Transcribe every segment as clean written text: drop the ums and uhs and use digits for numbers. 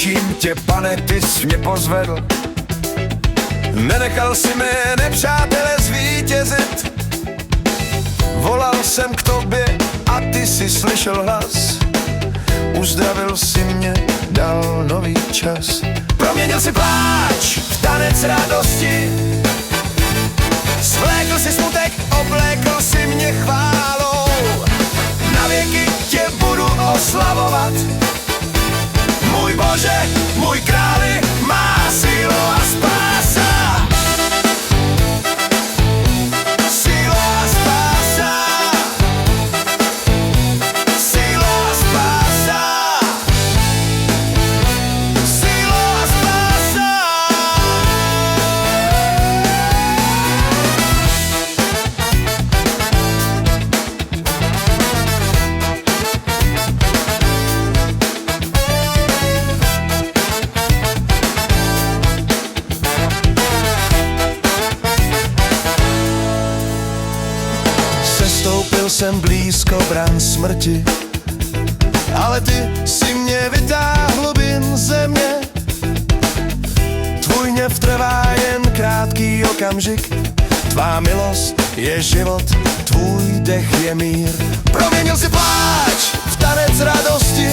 Prosím tě, pane, ty jsi mě pozvedl. Nenechal si mé nepřátele zvítězit. Volal jsem k tobě a ty si slyšel hlas. Uzdravil si mě, dal nový čas. Proměnil si pláč v tanec radosti. Svlékl si smutek, oblékl si mě chválou. Na věky tě budu oslavovat. Můj Bože, můj králi, má sílu a spása. Sílu a spása. Sílu a spása. Sílu a spása. Sestoupil jsem blízko bran smrti, ale ty si mě vytáhl hlubin země. Tvůj hněv trvá jen krátký okamžik. Tvá milost je život, tvůj dech je mír. Proměnil si pláč v tanec radosti.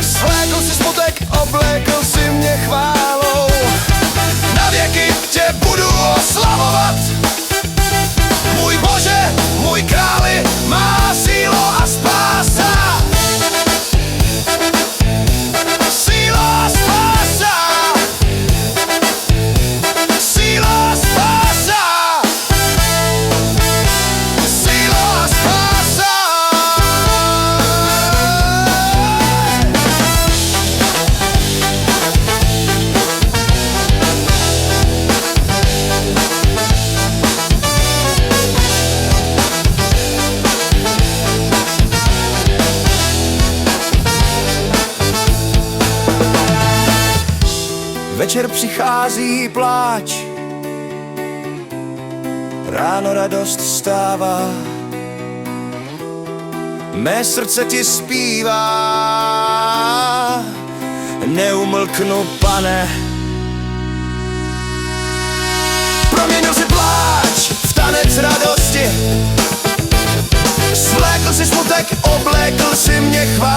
Svlékl si smutek, oblékl si mě chválou. Na věky tě budu oslavovat. Můj Bože, můj králi, má sílu a spása. Sílu a spása. Sílu a spása. Sílu a spása. Večer přichází pláč, ráno radost vstává. Mé srdce ti zpívá, neumlknu, pane. Proměnil si pláč v tanec radosti. Svlékl si smutek, oblékl si mě chválou.